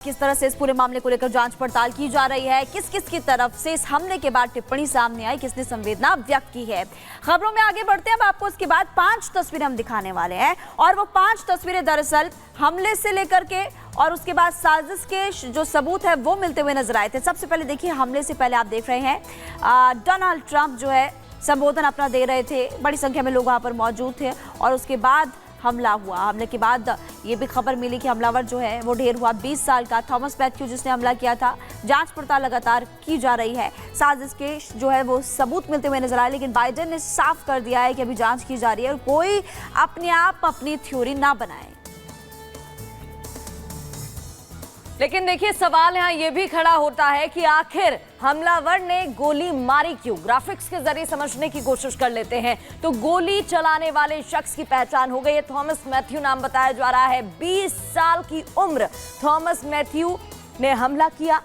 किस तरह से इस पूरे मामले को लेकर जांच पड़ताल की जा रही है, किस किस की तरफ से इस हमले के बाद टिप्पणी सामने आई, किसने संवेदना व्यक्त की है। खबरों में आगे बढ़ते हैं। अब आपको उसके बाद 5 तस्वीरें हम दिखाने वाले हैं और वो 5 तस्वीरें दरअसल हमले से लेकर के और उसके बाद साजिश के जो सबूत है वो मिलते हुए नजर आए थे। सबसे पहले देखिए, हमले से पहले आप देख रहे हैं डोनाल्ड ट्रंप जो है संबोधन अपना दे रहे थे, बड़ी संख्या में लोग वहां पर मौजूद थे और उसके बाद हमला हुआ। हमले के बाद ये भी खबर मिली कि हमलावर जो है वो ढेर हुआ 20 साल का थॉमस मैथ्यू, जिसने हमला किया था। जांच पड़ताल लगातार की जा रही है। साजिश के जो है वो सबूत मिलते हुए नजर आए, लेकिन बाइडेन ने साफ कर दिया है कि अभी जांच की जा रही है और कोई अपने आप अपनी थ्योरी ना बनाए। लेकिन देखिए, सवाल यहाँ ये भी खड़ा होता है कि आखिर हमलावर ने गोली मारी क्यों। ग्राफिक्स के जरिए समझने की कोशिश कर लेते हैं तो गोली चलाने वाले शख्स की पहचान हो गई है। थॉमस मैथ्यू नाम बताया जा रहा है। 20 साल की उम्र थॉमस मैथ्यू ने हमला किया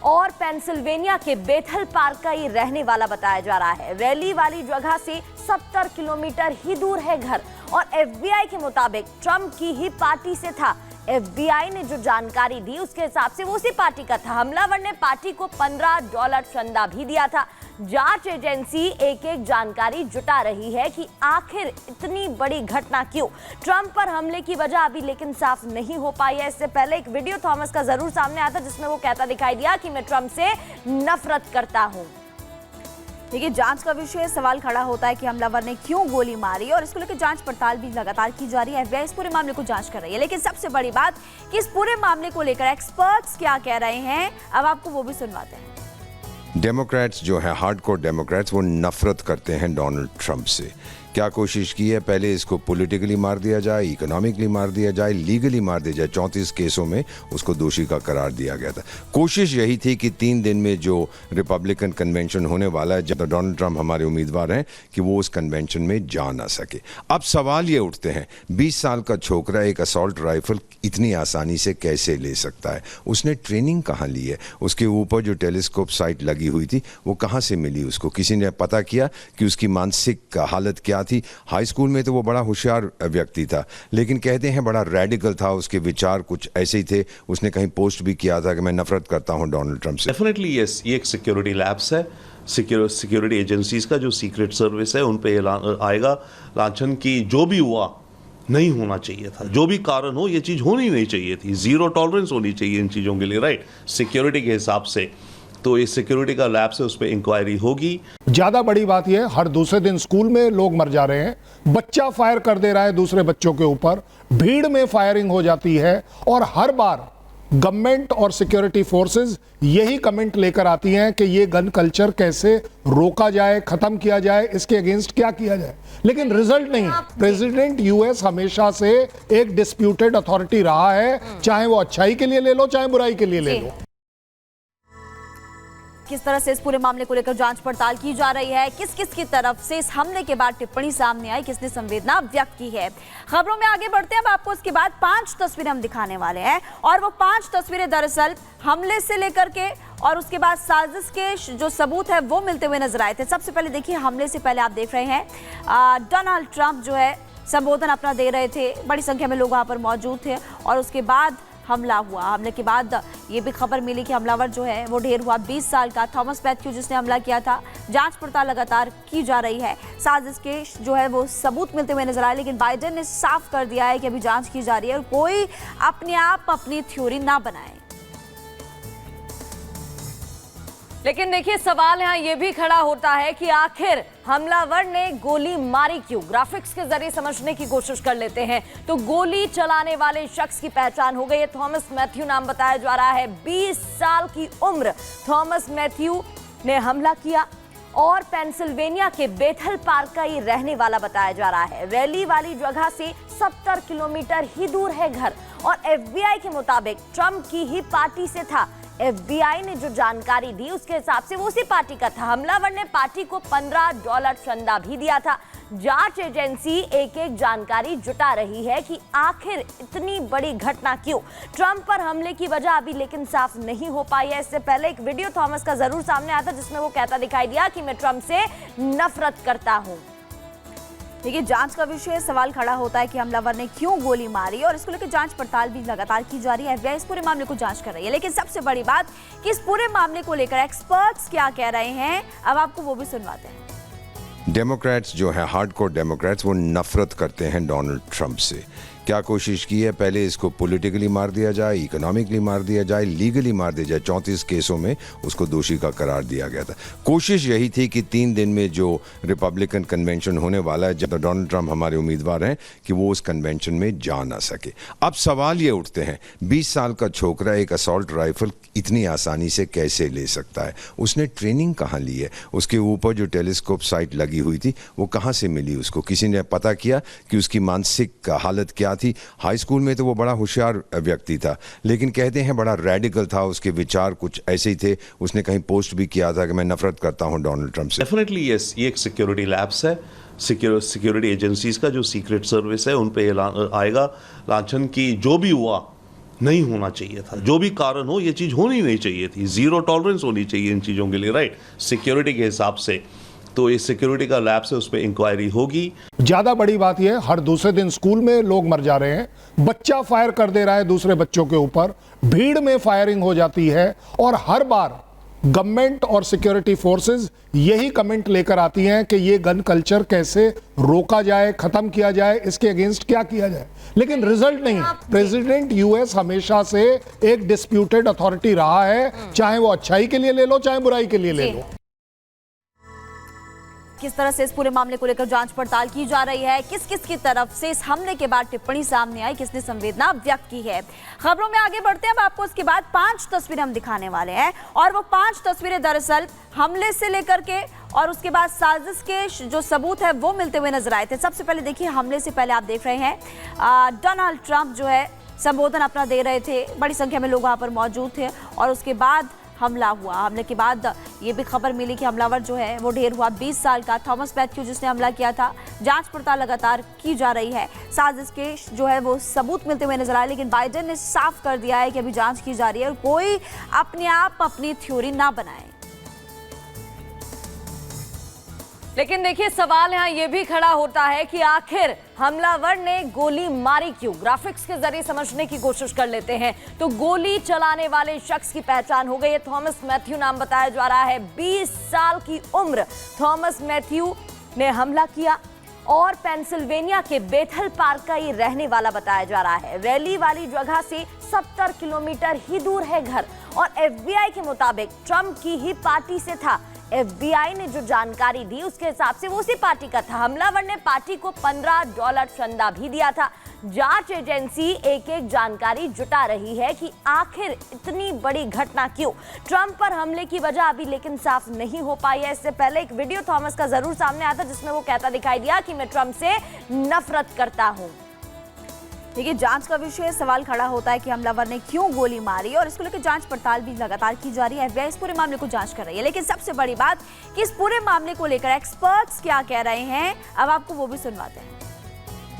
और पेंसिल्वेनिया के बेथल पार्क का ये रहने वाला बताया जा रहा है। रैली वाली जगह से 70 किलोमीटर ही दूर है घर और FBI के मुताबिक ट्रंप की ही पार्टी से था। FBI ने जो जानकारी दी उसके हिसाब से वो उसी पार्टी का था। हमलावर ने पार्टी को $15 चंदा भी दिया था। जांच एजेंसी एक एक जानकारी जुटा रही है कि आखिर इतनी बड़ी घटना क्यों। ट्रंप पर हमले की वजह अभी लेकिन साफ नहीं हो पाई है। इससे पहले एक वीडियो थॉमस का जरूर सामने आया था जिसमें वो कहता दिखाई दिया कि मैं ट्रंप से नफरत करता हूं। देखिए, जांच का विषय सवाल खड़ा होता है कि हमलावर ने क्यों गोली मारी और इसको लेकर जांच पड़ताल भी लगातार की जा रही है। FBI इस पूरे मामले को जांच कर रही है, लेकिन सबसे बड़ी बात कि इस पूरे मामले को लेकर एक्सपर्ट्स क्या कह रहे हैं, अब आपको वो भी सुनवाते हैं। डेमोक्रेट्स जो है, हार्डकोर डेमोक्रेट्स, वो नफरत करते हैं डोनाल्ड ट्रंप से। क्या कोशिश की है, पहले इसको पॉलिटिकली मार दिया जाए, इकोनॉमिकली मार दिया जाए, लीगली मार दिया जाए। 34 केसों में उसको दोषी का करार दिया गया था। कोशिश यही थी कि 3 दिन में जो रिपब्लिकन कन्वेंशन होने वाला है, जब डोनाल्ड ट्रंप हमारे उम्मीदवार हैं, कि वो उस कन्वेंशन में जा ना सके। अब सवाल ये उठते हैं, 20 साल का छोकरा एक असॉल्ट राइफल इतनी आसानी से कैसे ले सकता है? उसने ट्रेनिंग कहाँ ली है? उसके ऊपर जो टेलीस्कोप साइट लगी हुई थी वो कहाँ से मिली उसको? किसी ने पता किया कि उसकी मानसिक हालत क्या थी? हाई स्कूल में तो वो बड़ा होशियार व्यक्ति था, लेकिन कहते हैं बड़ा रेडिकल था, उसके विचार कुछ ऐसे ही थे। उसने कहीं पोस्ट भी किया था कि मैं नफरत करता हूं डोनाल्ड ट्रंप से। डेफिनेटली यस, ये एक सिक्योरिटी लैब्स है, सिक्योरिटी एजेंसीज का जो सीक्रेट सर्विस है उन पे आएगा लांछन की जो भी हुआ नहीं होना चाहिए था। जो भी कारण हो, ये चीज होनी नहीं चाहिए थी। 0 टॉलरेंस होनी चाहिए इन चीजों के लिए, राइट, सिक्योरिटी के हिसाब से। तो ये सिक्योरिटी का लैब से उस पर इंक्वायरी होगी। ज्यादा बड़ी बात यह, हर दूसरे दिन स्कूल में लोग मर जा रहे हैं, बच्चा फायर कर दे रहा है दूसरे बच्चों के ऊपर, भीड़ में फायरिंग हो जाती है और हर बार गवर्नमेंट और सिक्योरिटी फोर्सेस यही कमेंट लेकर आती हैं कि ये गन कल्चर कैसे रोका जाए, खत्म किया जाए, इसके अगेंस्ट क्या किया जाए, लेकिन रिजल्ट नहीं है। प्रेसिडेंट यूएस हमेशा से एक डिस्प्यूटेड अथॉरिटी रहा है, चाहे वो अच्छाई के लिए ले लो चाहे बुराई के लिए ले लो। किस तरह से इस पूरे मामले को लेकर जांच पड़ताल की जा रही है, किस किस की तरफ से इस हमले के बाद टिप्पणी सामने आई, किसने संवेदना व्यक्त की है। खबरों में आगे बढ़ते हैं। अब आपको उसके बाद 5 तस्वीरें हम दिखाने वाले हैं और वो 5 तस्वीरें दरअसल हमले से लेकर के और उसके बाद साजिश के जो सबूत है वो मिलते हुए नजर आए थे। सबसे पहले देखिए, हमले से पहले आप देख रहे हैं डोनाल्ड ट्रंप जो है संबोधन अपना दे रहे थे, बड़ी संख्या में लोग वहां पर मौजूद थे और उसके बाद हमला हुआ। हमले के बाद ये भी खबर मिली कि हमलावर जो है वो ढेर हुआ 20 साल का थॉमस मैथ्यू, जिसने हमला किया था। जांच पड़ताल लगातार की जा रही है। साजिश के जो है वो सबूत मिलते हुए नजर आए, लेकिन बाइडेन ने साफ कर दिया है कि अभी जांच की जा रही है और कोई अपने आप अपनी थ्योरी ना बनाए। लेकिन देखिए, सवाल यहाँ ये भी खड़ा होता है कि आखिर हमलावर ने गोली मारी क्यों। ग्राफिक्स के जरिए समझने की कोशिश कर लेते हैं तो गोली चलाने वाले शख्स की पहचान हो गई है। थॉमस मैथ्यू नाम बताया जा रहा है। 20 साल की उम्र थॉमस मैथ्यू ने हमला किया और पेंसिल्वेनिया के बेथल पार्क का ये रहने वाला बताया जा रहा है। रैली वाली जगह से 70 किलोमीटर ही दूर है घर और FBI के मुताबिक ट्रंप की ही पार्टी से था। FBI ने जो जानकारी दी उसके हिसाब से वो उसी पार्टी का था। हमलावर ने पार्टी को $15 चंदा भी दिया था। जांच एजेंसी एक एक जानकारी जुटा रही है कि आखिर इतनी बड़ी घटना क्यों। ट्रंप पर हमले की वजह अभी लेकिन साफ नहीं हो पाई है। इससे पहले एक वीडियो थॉमस का जरूर सामने आया था जिसमें वो कहता दिखाई दिया कि मैं ट्रंप से नफरत करता हूं। देखिए, जांच का विषय सवाल खड़ा होता है कि हमलावर ने क्यों गोली मारी और इसको लेकर जांच पड़ताल भी लगातार की जा रही है। एफबीआई इस पूरे मामले को जांच कर रही है, लेकिन सबसे बड़ी बात कि इस पूरे मामले को लेकर एक्सपर्ट्स क्या कह रहे हैं, अब आपको वो भी सुनवाते हैं। डेमोक्रेट्स जो है हार्डकोर डेमोक्रेट्स वो नफरत करते हैं डोनाल्ड ट्रंप से। क्या कोशिश की है, पहले इसको पॉलिटिकली मार दिया जाए, इकोनॉमिकली मार दिया जाए, लीगली मार दिया जाए। 34 केसों में उसको दोषी का करार दिया गया था। कोशिश यही थी कि 3 दिन में जो रिपब्लिकन कन्वेंशन होने वाला है, जब डोनाल्ड ट्रंप हमारे उम्मीदवार हैं, कि वो उस कन्वेंशन में जा ना सके। अब सवाल ये उठते हैं, 20 साल का छोकरा एक असॉल्ट राइफल इतनी आसानी से कैसे ले सकता है? उसने ट्रेनिंग कहाँ ली है? उसके ऊपर जो टेलीस्कोप साइट लगी हुई थी वो कहाँ से मिली उसको? किसी ने पता किया कि उसकी मानसिक हालत क्या थी? हाई स्कूल में तो वो बड़ा होशियार व्यक्ति था, लेकिन कहते हैं बड़ा रेडिकल था, उसके विचार कुछ ऐसे ही थे। उसने कहीं पोस्ट भी किया था कि मैं नफरत करता हूं डोनाल्ड ट्रंप से। डेफिनेटली यस, ये एक सिक्योरिटी लैब्स है, सिक्योरिटी एजेंसीज का जो सीक्रेट सर्विस है उन पे आएगा लांछन की जो भी हुआ नहीं होना चाहिए था। जो भी कारण हो, ये चीज होनी नहीं चाहिए थी। जीरो टॉलरेंस होनी चाहिए इन चीजों के लिए, राइट? सिक्योरिटी के हिसाब से तो ये सिक्योरिटी का लैब से उस पर इंक्वायरी होगी। ज्यादा बड़ी बात यह, हर दूसरे दिन स्कूल में लोग मर जा रहे हैं, बच्चा फायर कर दे रहा है दूसरे बच्चों के ऊपर, भीड़ में फायरिंग हो जाती है और हर बार गवर्नमेंट और सिक्योरिटी फोर्सेस यही कमेंट लेकर आती हैं कि ये गन कल्चर कैसे रोका जाए, खत्म किया जाए, इसके अगेंस्ट क्या किया जाए, लेकिन रिजल्ट नहीं है। प्रेसिडेंट यूएस हमेशा से एक डिस्प्यूटेड अथॉरिटी रहा है, चाहे वो अच्छाई के लिए ले लो, चाहे बुराई के लिए ले लो। किस तरह से इस पूरे मामले को लेकर जांच पड़ताल की जा रही है, किस किस की तरफ से इस हमले के बाद टिप्पणी सामने आई, किसने संवेदना व्यक्त की है। खबरों में आगे बढ़ते हैं। अब आपको उसके बाद 5 तस्वीरें हम दिखाने वाले हैं और वो 5 तस्वीरें दरअसल हमले से लेकर के और उसके बाद साजिश के जो सबूत है वो मिलते हुए नजर आए थे। सबसे पहले देखिए, हमले से पहले आप देख रहे हैं डोनाल्ड ट्रंप जो है संबोधन अपना दे रहे थे, बड़ी संख्या में लोग वहां पर मौजूद थे और उसके बाद हमला हुआ। हमले के बाद ये भी खबर मिली कि हमलावर जो है वो ढेर हुआ 20 साल का थॉमस मैथ्यू, जिसने हमला किया था। जांच पड़ताल लगातार की जा रही है। साजिश के जो है वो सबूत मिलते हुए नजर आए, लेकिन बाइडेन ने साफ कर दिया है कि अभी जांच की जा रही है और कोई अपने आप अपनी थ्योरी ना बनाए। लेकिन देखिए, सवाल यहाँ ये भी खड़ा होता है कि आखिर हमलावर ने गोली मारी क्यों? ग्राफिक्स के जरिए समझने की कोशिश कर लेते हैं। तो गोली चलाने वाले शख्स की पहचान हो गई है। थॉमस मैथ्यू नाम बताया जा रहा है। 20 साल की उम्र थॉमस मैथ्यू ने हमला किया और पेंसिल्वेनिया के बेथल पार्क का ये रहने वाला बताया जा रहा है। रैली वाली जगह से 70 किलोमीटर ही दूर है घर और एफबीआई के मुताबिक ट्रंप की ही पार्टी से था। एफबीआई ने जो जानकारी दी उसके हिसाब से वो उसी पार्टी का था। हमलावर ने पार्टी को $15 चंदा भी दिया था। जांच एजेंसी एक एक जानकारी जुटा रही है कि आखिर इतनी बड़ी घटना क्यों। ट्रंप पर हमले की वजह अभी लेकिन साफ नहीं हो पाई है। इससे पहले एक वीडियो थॉमस का जरूर सामने आया था जिसमें वो कहता दिखाई दिया कि मैं ट्रंप से नफरत करता हूं। देखिए, जांच का विषय सवाल खड़ा होता है कि हमलावर ने क्यों गोली मारी और इसको लेकर जांच पड़ताल भी लगातार की जा रही है। एफबीआई इस पूरे मामले को जांच कर रही है, लेकिन सबसे बड़ी बात कि इस पूरे मामले को लेकर एक्सपर्ट्स क्या कह रहे हैं, अब आपको वो भी सुनवाते हैं।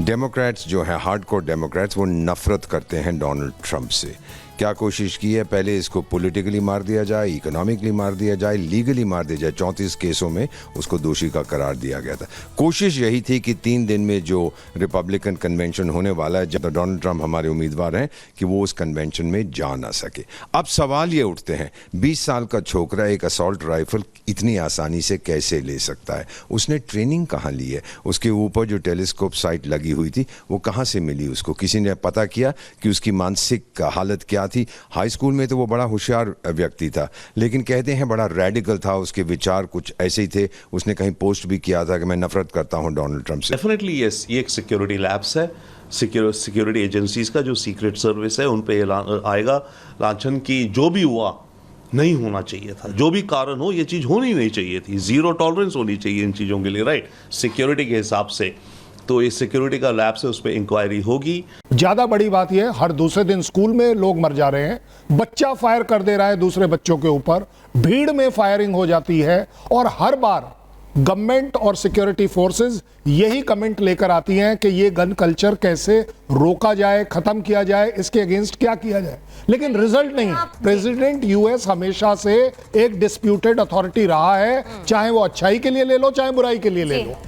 डेमोक्रेट्स जो है हार्डकोर डेमोक्रेट्स वो नफरत करते हैं डोनाल्ड ट्रंप से। क्या कोशिश की है, पहले इसको पॉलिटिकली मार दिया जाए, इकोनॉमिकली मार दिया जाए, लीगली मार दिया जाए। 34 केसों में उसको दोषी का करार दिया गया था। कोशिश यही थी कि 3 दिन में जो रिपब्लिकन कन्वेंशन होने वाला है, जब डोनाल्ड ट्रंप हमारे उम्मीदवार हैं, कि वो उस कन्वेंशन में जा ना सके। अब सवाल ये उठते हैं, 20 साल का छोकरा एक असॉल्ट राइफल इतनी आसानी से कैसे ले सकता है? उसने ट्रेनिंग कहाँ ली है? उसके ऊपर जो टेलीस्कोप साइट लगी हुई थी वो कहाँ से मिली उसको? किसी ने पता किया कि उसकी मानसिक हालत क्या थी? हाई स्कूल में तो वो बड़ा होशियार व्यक्ति था, लेकिन कहते हैं बड़ा रेडिकल था, उसके विचार कुछ ऐसे ही थे। उसने कहीं पोस्ट भी किया था कि मैं नफरत करता हूं डोनाल्ड ट्रंप से। डेफिनेटली यस, ये एक सिक्योरिटी लैब्स है, सिक्योरिटी एजेंसीज का जो सीक्रेट सर्विस है उन पे आएगा लांछन की जो भी हुआ नहीं होना चाहिए था। जो भी कारण हो, ये चीज होनी नहीं चाहिए थी। जीरो टॉलरेंस होनी चाहिए इन चीजों के लिए, राइट? सिक्योरिटी के हिसाब से तो ये सिक्योरिटी का लैब से उस पर इंक्वायरी होगी। ज्यादा बड़ी बात यह, हर दूसरे दिन स्कूल में लोग मर जा रहे हैं, बच्चा फायर कर दे रहा है दूसरे बच्चों के ऊपर, भीड़ में फायरिंग हो जाती है और हर बार गवर्नमेंट और सिक्योरिटी फोर्सेस यही कमेंट लेकर आती हैं कि ये गन कल्चर कैसे रोका जाए, खत्म किया जाए, इसके अगेंस्ट क्या किया जाए, लेकिन रिजल्ट नहीं है। प्रेसिडेंट यूएस हमेशा से एक डिस्प्यूटेड अथॉरिटी रहा है, चाहे वो अच्छाई के लिए ले लो, चाहे बुराई के लिए ले लो।